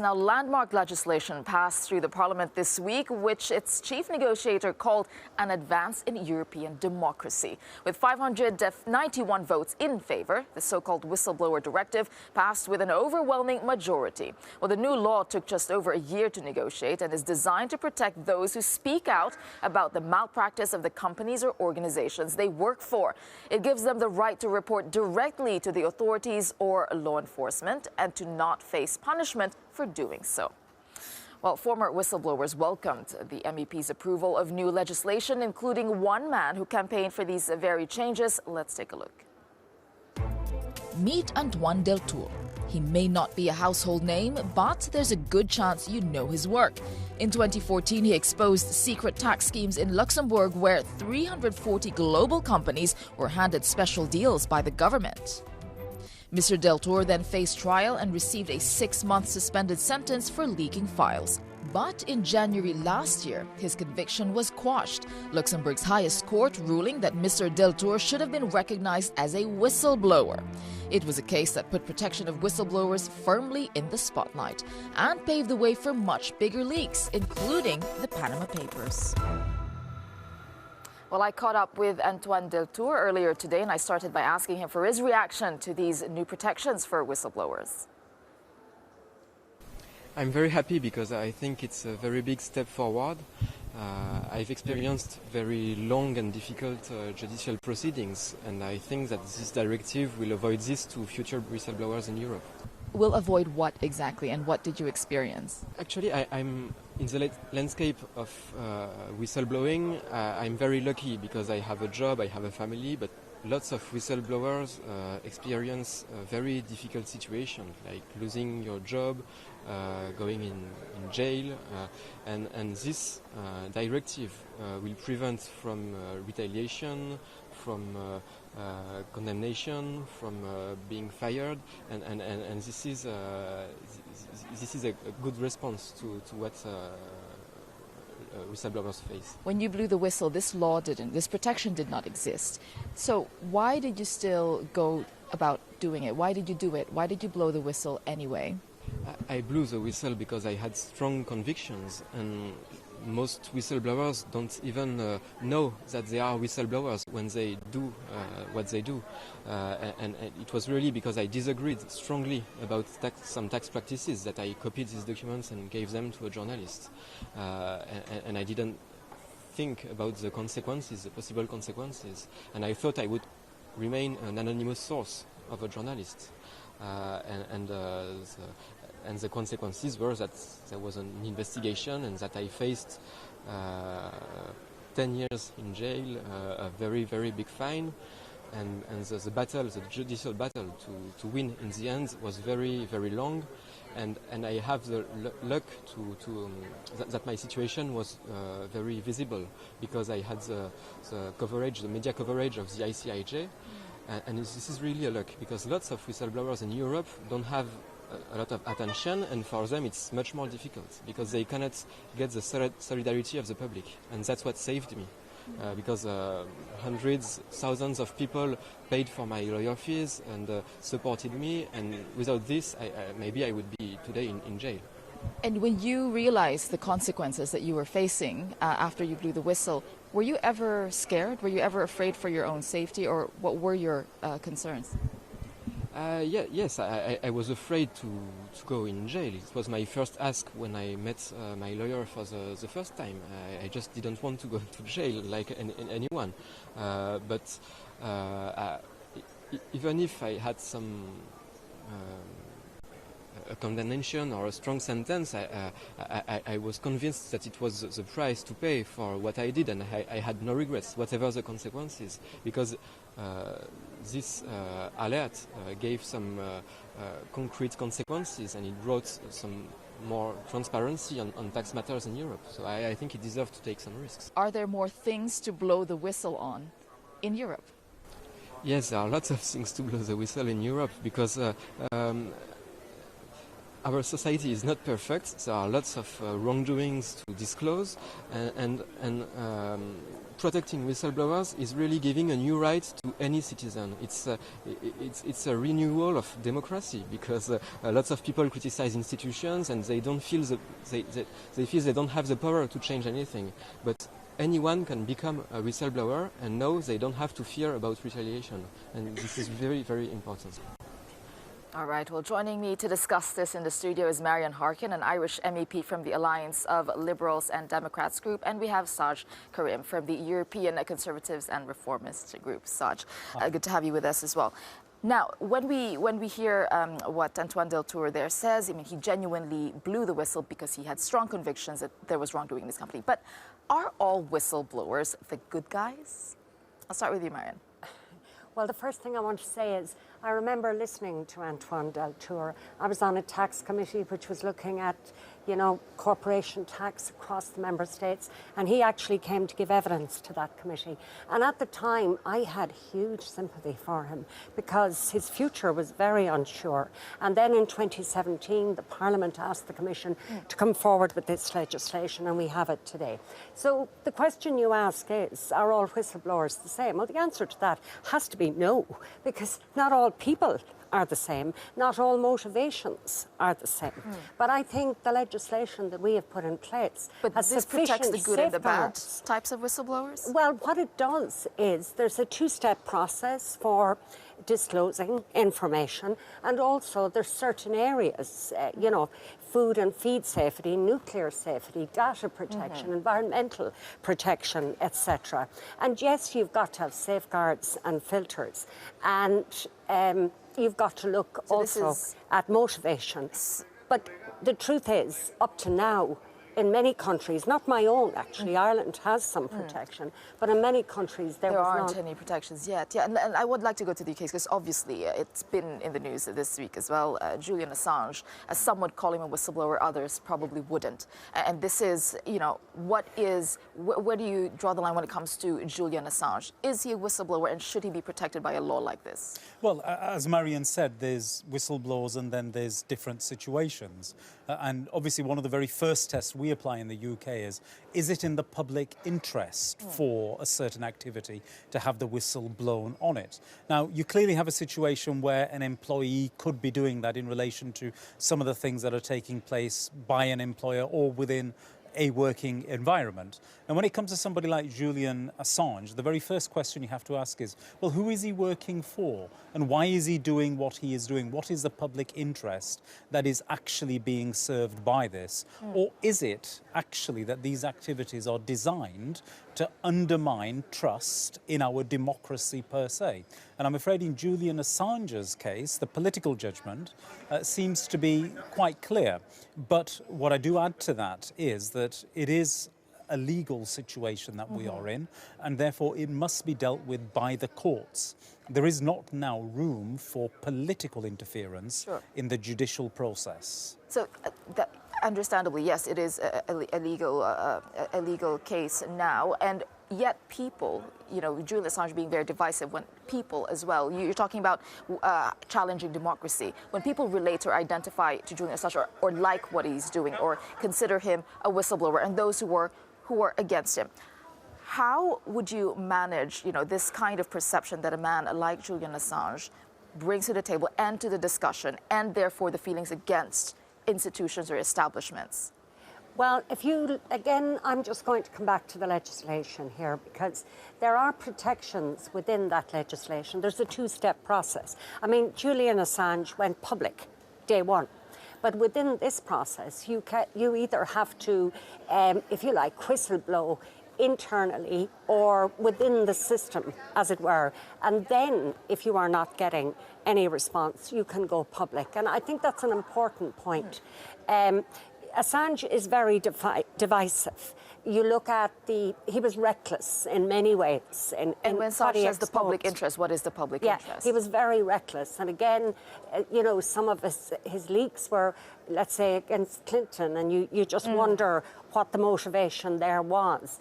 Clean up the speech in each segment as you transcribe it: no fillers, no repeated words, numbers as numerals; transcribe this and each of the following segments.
Now, landmark legislation passed through the parliament this week, which its chief negotiator called an advance in European democracy. With 591 votes in favor, the so-called whistleblower directive passed with an overwhelming majority. Well, the new law took just over a year to negotiate and is designed to protect those who speak out about the malpractice of the companies or organizations they work for. It gives them the right to report directly to the authorities or law enforcement and to not face punishment for doing so. Well, former whistleblowers welcomed the MEP's approval of new legislation, including one man who campaigned for these very changes. Let's take a look. Meet Antoine Deltour. He may not be a household name, but there's a good chance you know his work. In 2014, he exposed secret tax schemes in Luxembourg where 340 global companies were handed special deals by the government. Mr. Deltour then faced trial and received a 6-month suspended sentence for leaking files. But in January last year, his conviction was quashed, Luxembourg's highest court ruling that Mr. Deltour should have been recognized as a whistleblower. It was a case that put protection of whistleblowers firmly in the spotlight and paved the way for much bigger leaks, including the Panama Papers. Well, I caught up with Antoine Deltour earlier today, and I started by asking him for his reaction to these new protections for whistleblowers. I'm very happy because I think it's a very big step forward. I've experienced very long and difficult judicial proceedings, and I think that this directive will avoid this to future whistleblowers in Europe. Will avoid what exactly, and what did you experience? Actually, I'm in the landscape of whistleblowing. I'm very lucky because I have a job, I have a family, but lots of whistleblowers experience a very difficult situation, like losing your job, going in jail, and this directive will prevent from retaliation, from condemnation, from being fired, and this is a good response to what whistleblowers face. When you blew the whistle, this protection did not exist. So why did you still go about doing it? Why did you do it? Why did you blow the whistle anyway? I blew the whistle because I had strong convictions, and most whistleblowers don't even know that they are whistleblowers when they do what they do. And it was really because I disagreed strongly about some tax practices that I copied these documents and gave them to a journalist. And I didn't think about the consequences, the possible consequences. And I thought I would remain an anonymous source of a journalist. And the consequences were that there was an investigation and that I faced 10 years in jail, a very, very big fine, and the battle, the judicial battle to win in the end was very, very long, and I have the luck that my situation was very visible because I had the coverage, the media coverage of the ICIJ, and this is really a luck because lots of whistleblowers in Europe don't have a lot of attention, and for them it's much more difficult because they cannot get the solidarity of the public, and that's what saved me because hundreds, thousands of people paid for my lawyer fees and supported me, and without this maybe I would be today in jail. And when you realized the consequences that you were facing after you blew the whistle, were you ever scared? Were you ever afraid for your own safety, or what were your concerns? Yes, I was afraid to go in jail. It was my first ask when I met my lawyer for the first time. I just didn't want to go to jail like anyone. But even if I had some a condemnation or a strong sentence, I was convinced that it was the price to pay for what I did, and I had no regrets, whatever the consequences, because this alert gave some concrete consequences, and it brought some more transparency on tax matters in Europe. So I think it deserved to take some risks. Are there more things to blow the whistle on in Europe? Yes, there are lots of things to blow the whistle in Europe because our society is not perfect. There are lots of wrongdoings to disclose, and protecting whistleblowers is really giving a new right to any citizen. It's a renewal of democracy, because lots of people criticize institutions and they don't feel they feel they don't have the power to change anything. But anyone can become a whistleblower and know they don't have to fear about retaliation. And this is very, very important. All right. Well, joining me to discuss this in the studio is Marian Harkin, an Irish MEP from the Alliance of Liberals and Democrats group, and we have Saj Karim from the European Conservatives and Reformists group. Saj, good to have you with us as well. Now, when we hear what Antoine Deltour there says, I mean, he genuinely blew the whistle because he had strong convictions that there was wrongdoing in this company. But are all whistleblowers the good guys? I'll start with you, Marian. Well, the first thing I want to say is I remember listening to Antoine Deltour. I was on a tax committee which was looking at, corporation tax across the member states, and he actually came to give evidence to that committee. And at the time, I had huge sympathy for him because his future was very unsure. And then in 2017, the Parliament asked the Commission to come forward with this legislation, and we have it today. So the question you ask is, are all whistleblowers the same? Well, the answer to that has to be no, because not all people are the same. Not all motivations are the same. But I think the legislation that we have put in place has this protects the good and the bad safeguards. types of whistleblowers? Well, what it does is there's a two-step process for disclosing information, and also there's certain areas, food and feed safety, nuclear safety, data protection, environmental protection, etc. And yes, you've got to have safeguards and filters, and you've got to look also at motivation. But the truth is, up to now, in many countries, not my own actually, Ireland has some protection, but in many countries there aren't any protections yet. Yeah, and I would like to go to the case because obviously it's been in the news this week as well. Julian Assange, as some would call him a whistleblower, others probably wouldn't. And this is, where do you draw the line when it comes to Julian Assange? Is he a whistleblower and should he be protected by a law like this? Well, as Marian said, there's whistleblowers and then there's different situations. And obviously one of the very first tests we apply in the UK is it in the public interest for a certain activity to have the whistle blown on it? Now, you clearly have a situation where an employee could be doing that in relation to some of the things that are taking place by an employer or within a working environment. And when it comes to somebody like Julian Assange, the very first question you have to ask is, well, who is he working for? And why is he doing what he is doing? What is the public interest that is actually being served by this? Or is it actually that these activities are designed to undermine trust in our democracy per se? And I'm afraid in Julian Assange's case, the political judgment seems to be quite clear. But what I do add to that is that it is a legal situation that we are in, and therefore it must be dealt with by the courts. There is not now room for political interference in the judicial process. So, understandably, yes, it is a legal case now, and yet people, Julian Assange being very divisive, when people as well, you're talking about challenging democracy. When people relate or identify to Julian Assange or like what he's doing or consider him a whistleblower, and those who are against him, how would you manage, this kind of perception that a man like Julian Assange brings to the table and to the discussion, and therefore the feelings against institutions or establishments? Well, again, I'm just going to come back to the legislation here because there are protections within that legislation. There's a two-step process. I mean, Julian Assange went public day one. But within this process, you either have to, if you like, whistleblow internally or within the system, as it were. And then, if you are not getting any response, you can go public. And I think that's an important point. Assange is very divisive. You look at he was reckless in many ways. And when Assange says the public interest, what is the public interest? Yeah, he was very reckless. And again, some of his leaks were, let's say, against Clinton, and you just wonder what the motivation there was.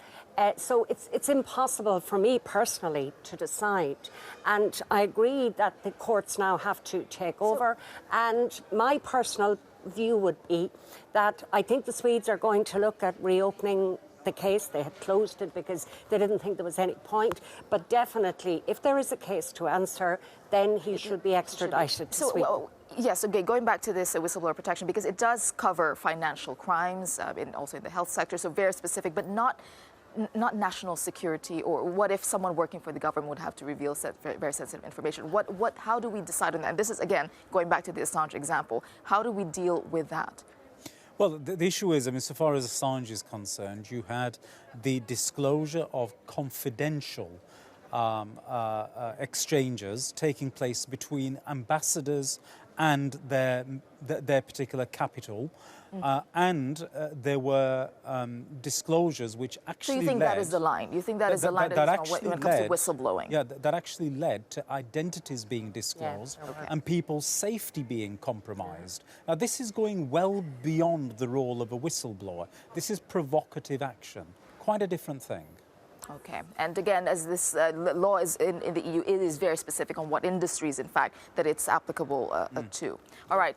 So it's impossible for me personally to decide. And I agree that the courts now have to take over. And my personal view would be that I think the Swedes are going to look at reopening the case. They had closed it because they didn't think there was any point. But definitely, if there is a case to answer, then he should be extradited to Sweden. Yes, okay, going back to this whistleblower protection, because it does cover financial crimes, also in the health sector, so very specific, but not national security, or what if someone working for the government would have to reveal very sensitive information? How do we decide on that? And this is, again, going back to the Assange example, how do we deal with that? Well, the issue is, I mean, so far as Assange is concerned, you had the disclosure of confidential exchanges taking place between ambassadors and their particular capital, and there were disclosures which actually So you think led, that is the line? You think that is the line when it comes to whistleblowing? Yeah, that actually led to identities being disclosed and people's safety being compromised. Now, this is going well beyond the role of a whistleblower. This is provocative action, quite a different thing. Okay. And again, as this law is in the EU, it is very specific on what industries, in fact, that it's applicable to. All right.